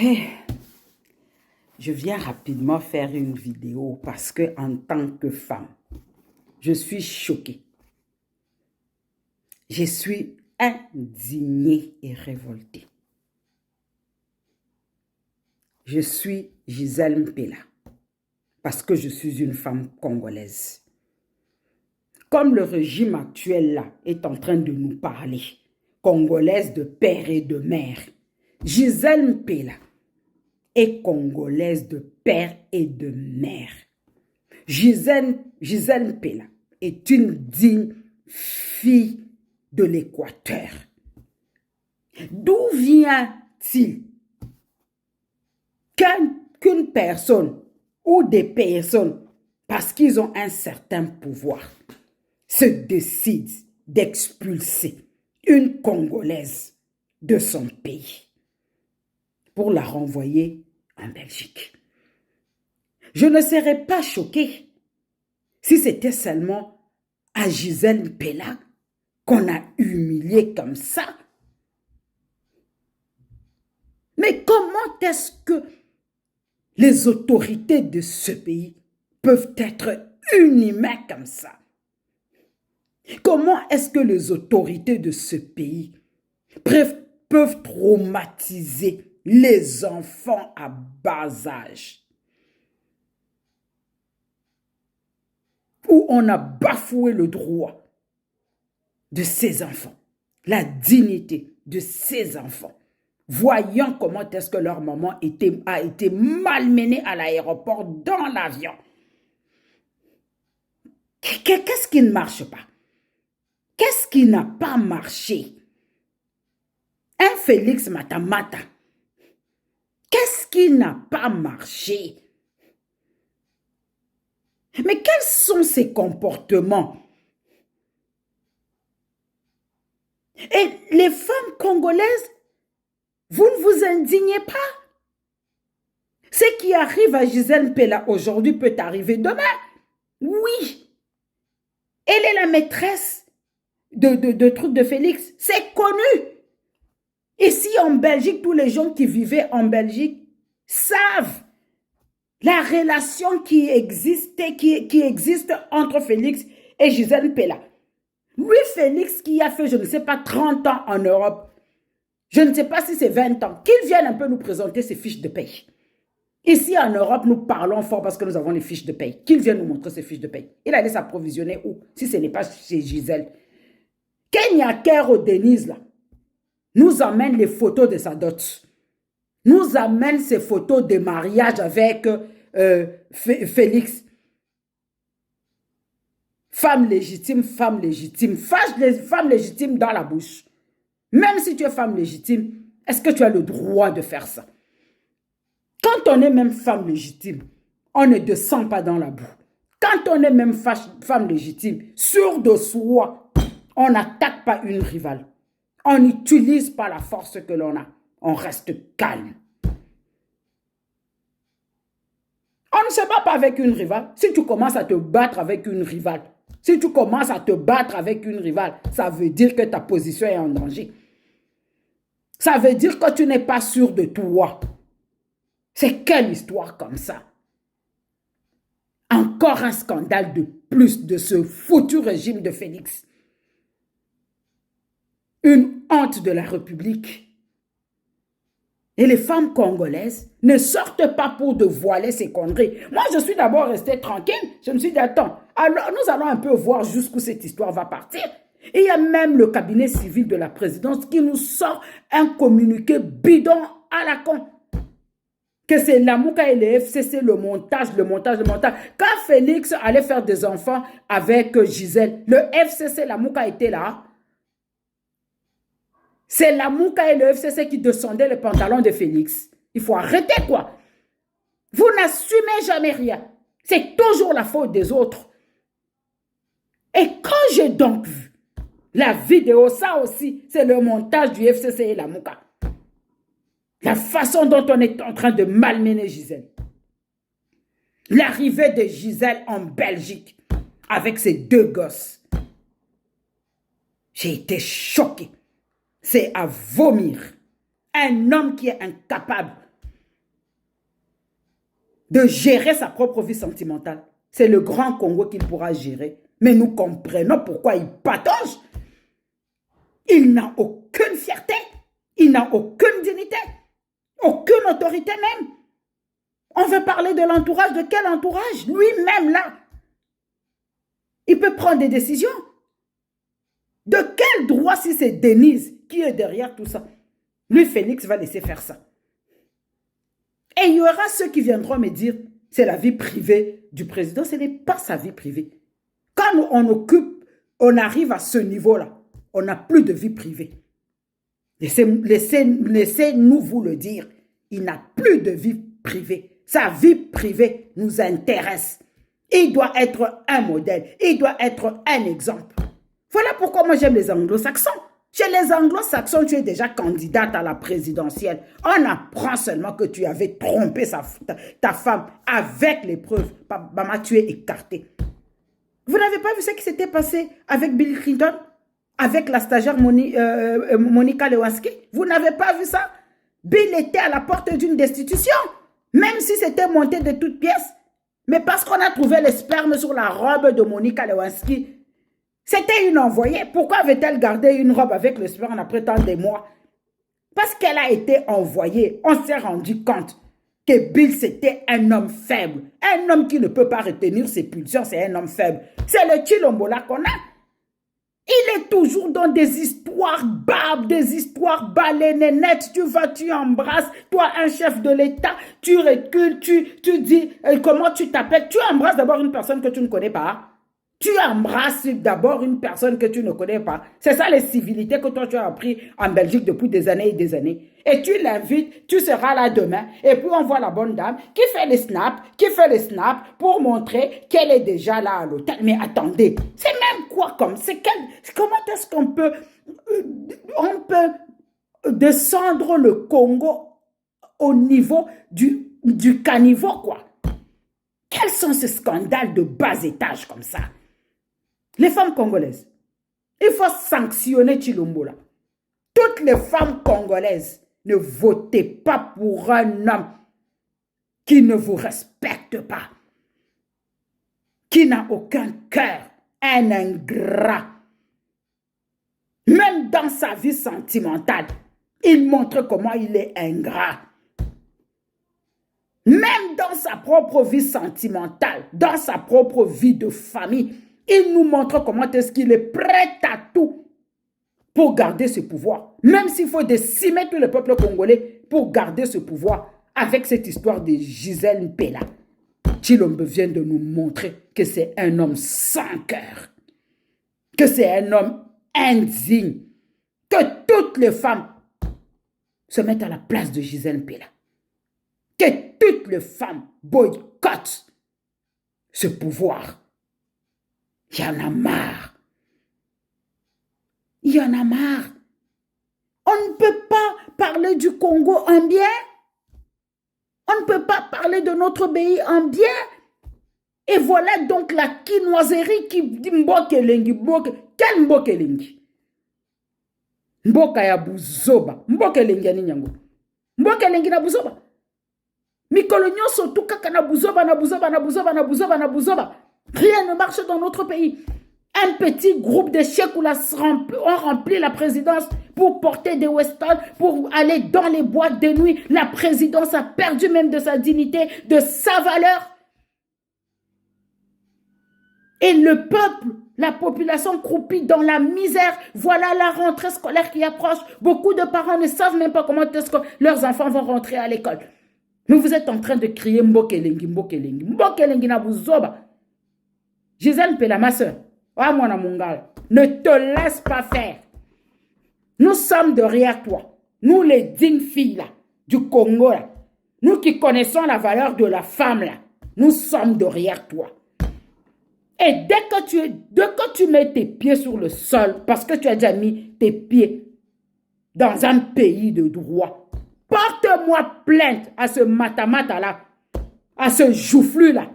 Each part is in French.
Hey, je viens rapidement faire une vidéo parce que en tant que femme, je suis choquée. Je suis indignée et révoltée. Je suis Gisèle Mpela parce que je suis une femme congolaise. Comme le régime actuel là est en train de nous parler, congolaise de père et de mère, Gisèle Mpela est congolaise de père et de mère. Gisèle Mpela est une digne fille de l'Équateur. D'où vient-il qu'une personne ou des personnes, parce qu'ils ont un certain pouvoir, se décident d'expulser une Congolaise de son pays pour la renvoyer en Belgique? Je ne serais pas choquée si c'était seulement à Gisèle Mpela qu'on a humilié comme ça. Mais comment est-ce que les autorités de ce pays peuvent être inhumaines comme ça? Comment est-ce que les autorités de ce pays peuvent traumatiser les enfants à bas âge? Où on a bafoué le droit de ces enfants, la dignité de ces enfants, voyant comment est-ce que leur maman a été malmenée à l'aéroport dans l'avion. Qu'est-ce qui ne marche pas? Qu'est-ce qui n'a pas marché? Un Félix Matamata, qu'est-ce qui n'a pas marché? Mais quels sont ces comportements? Et les femmes congolaises, vous ne vous indignez pas? Ce qui arrive à Gisèle Mpela aujourd'hui peut arriver demain. Oui. Elle est la maîtresse de trucs de Félix. C'est connu. Ici en Belgique, tous les gens qui vivaient en Belgique savent la relation qui existe entre Félix et Gisèle Mpela. Lui, Félix, qui a fait, je ne sais pas, 30 ans en Europe, je ne sais pas si c'est 20 ans, qu'il vienne un peu nous présenter ses fiches de paye. Ici en Europe, nous parlons fort parce que nous avons les fiches de paye. Qu'il vienne nous montrer ses fiches de paye. Il allait s'approvisionner où? Si ce n'est pas chez Gisèle. Kenya Kero Denise, là, nous amène les photos de sa dot. Nous amène ses photos de mariage avec Félix. Femme légitime, femme légitime. Fâche les femmes légitimes dans la bouche. Même si tu es femme légitime, est-ce que tu as le droit de faire ça? Quand on est même femme légitime, on ne descend pas dans la boue. Quand on est même femme légitime, sûre de soi, on n'attaque pas une rivale. On n'utilise pas la force que l'on a. On reste calme. On ne se bat pas avec une rivale. Si tu commences à te battre avec une rivale, ça veut dire que ta position est en danger. Ça veut dire que tu n'es pas sûr de toi. C'est quelle histoire comme ça? Encore un scandale de plus de ce foutu régime de Félix. Une honte de la République. Et les femmes congolaises ne sortent pas pour dévoiler ces conneries. Moi, je suis d'abord restée tranquille. Je me suis dit, attends, alors nous allons un peu voir jusqu'où cette histoire va partir. Et il y a même le cabinet civil de la présidence qui nous sort un communiqué bidon à la con. Que c'est Lamouka et le FCC, le montage. Quand Félix allait faire des enfants avec Gisèle, le FCC, Lamouka était là. C'est Lamouka et le FCC qui descendaient le pantalon de Félix. Il faut arrêter quoi. Vous n'assumez jamais rien. C'est toujours la faute des autres. Et quand j'ai donc vu la vidéo, ça aussi, c'est le montage du FCC et Lamouka. La façon dont on est en train de malmener Gisèle. L'arrivée de Gisèle en Belgique avec ses deux gosses. J'ai été choquée. C'est à vomir. Un homme qui est incapable de gérer sa propre vie sentimentale. C'est le grand Congo qu'il pourra gérer. Mais nous comprenons pourquoi il patauge. Il n'a aucune fierté. Il n'a aucune dignité. Aucune autorité même. On veut parler de l'entourage. De quel entourage? Lui-même là. Il peut prendre des décisions. De quel droit si c'est Denise qui est derrière tout ça? Lui, Félix, va laisser faire ça. Et il y aura ceux qui viendront me dire, c'est la vie privée du président. Ce n'est pas sa vie privée. Quand on arrive à ce niveau-là, on n'a plus de vie privée. Laissez-nous vous le dire. Il n'a plus de vie privée. Sa vie privée nous intéresse. Il doit être un modèle. Il doit être un exemple. Voilà pourquoi moi j'aime les anglo-saxons. Chez les anglo-saxons, tu es déjà candidate à la présidentielle. On apprend seulement que tu avais trompé ta femme avec les preuves. Bama, tu es écarté. Vous n'avez pas vu ce qui s'était passé avec Bill Clinton? Avec la stagiaire Monica Lewinsky? Vous n'avez pas vu ça? Bill était à la porte d'une destitution. Même si c'était monté de toutes pièces. Mais parce qu'on a trouvé le sperme sur la robe de Monica Lewinsky. C'était une envoyée. Pourquoi avait-elle gardé une robe avec le sperme après tant de mois? Parce qu'elle a été envoyée. On s'est rendu compte que Bill, c'était un homme faible. Un homme qui ne peut pas retenir ses pulsions, c'est un homme faible. C'est le Chilombola qu'on a. Il est toujours dans des histoires barbes, des histoires baleinettes. Tu vas, tu embrasses. Toi, un chef de l'État, tu recules, tu dis comment tu t'appelles. Tu embrasses d'abord une personne que tu ne connais pas. Tu embrasses d'abord une personne que tu ne connais pas. C'est ça les civilités que toi tu as appris en Belgique depuis des années et des années. Et tu l'invites, tu seras là demain. Et puis on voit la bonne dame qui fait les snaps pour montrer qu'elle est déjà là à l'hôtel. Mais attendez, c'est même quoi comme... Comment est-ce qu'on peut... on peut descendre le Congo au niveau du caniveau, quoi. Quels sont ces scandales de bas étage comme ça? Les femmes congolaises, il faut sanctionner Chilombola. Toutes les femmes congolaises, ne votez pas pour un homme qui ne vous respecte pas, qui n'a aucun cœur, un ingrat. Même dans sa vie sentimentale, il montre comment il est ingrat. Même dans sa propre vie sentimentale, dans sa propre vie de famille, il nous montre comment est-ce qu'il est prêt à tout pour garder ce pouvoir. Même s'il faut décimer tout le peuple congolais pour garder ce pouvoir avec cette histoire de Gisèle Mpela. Tshilombo vient de nous montrer que c'est un homme sans cœur, que c'est un homme indigne, que toutes les femmes se mettent à la place de Gisèle Mpela, que toutes les femmes boycottent ce pouvoir. Il y en a marre. Il y en a marre. On ne peut pas parler du Congo en bien. On ne peut pas parler de notre pays en bien. Et voilà donc la quinoiserie qui dit Mbokelengi. Quel Mbokelengi? Mboka ya buzoba. Mbokelengi ani nyango. Mbokelengi na buzoba. Mikolo nyonso tout kaka na buzoba, na buzoba, na buzoba, na buzoba, na buzoba. Rien ne marche dans notre pays. Un petit groupe de Chekoula ont rempli la présidence pour porter des Weston, pour aller dans les boîtes de nuit. La présidence a perdu même de sa dignité, de sa valeur. Et le peuple, la population croupit dans la misère. Voilà la rentrée scolaire qui approche. Beaucoup de parents ne savent même pas comment est-ce que leurs enfants vont rentrer à l'école. Mais vous êtes en train de crier Mbokelengi, Mbokelengi. Mbokelengi na buzoba. Gisèle Mpela, ma soeur, ne te laisse pas faire. Nous sommes derrière toi. Nous, les dignes filles là, du Congo, là, nous qui connaissons la valeur de la femme, là, nous sommes derrière toi. Et dès que tu mets tes pieds sur le sol, parce que tu as déjà mis tes pieds dans un pays de droit, porte-moi plainte à ce matamata là, à ce joufflu là.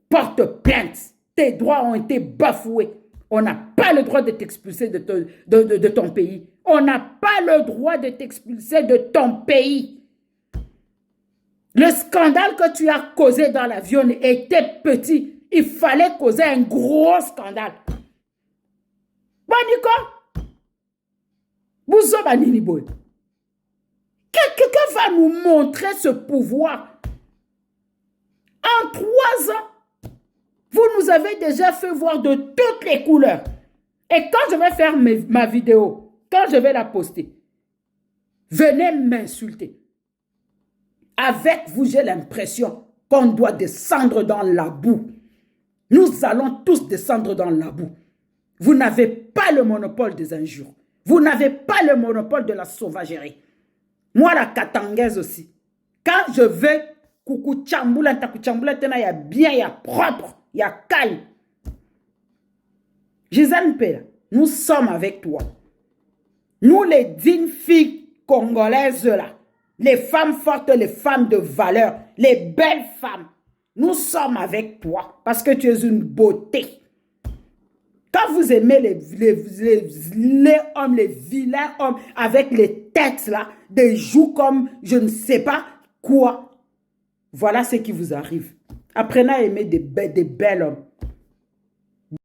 Porte plainte. Tes droits ont été bafoués. On n'a pas le droit de t'expulser de ton pays. On n'a pas le droit de t'expulser de ton pays. Le scandale que tu as causé dans l'avion était petit. Il fallait causer un gros scandale. Baniko, Bouzo Banini Boy. Quelqu'un va nous montrer ce pouvoir. En 3 ans, vous nous avez déjà fait voir de toutes les couleurs. Et quand je vais faire ma vidéo, quand je vais la poster, venez m'insulter. Avec vous, j'ai l'impression qu'on doit descendre dans la boue. Nous allons tous descendre dans la boue. Vous n'avez pas le monopole des injures. Vous n'avez pas le monopole de la sauvagerie. Moi, la katangaise aussi. Quand je vais, coucou tchamboula, il y a bien, il y a propre, il y a calme. Gisèle Mpela, nous sommes avec toi. Nous, les dignes filles congolaises là, les femmes fortes, les femmes de valeur, les belles femmes, nous sommes avec toi parce que tu es une beauté. Quand vous aimez les hommes, les vilains hommes avec les têtes là, des joues comme je ne sais pas quoi, voilà ce qui vous arrive. Apprenez à aimer des belles hommes.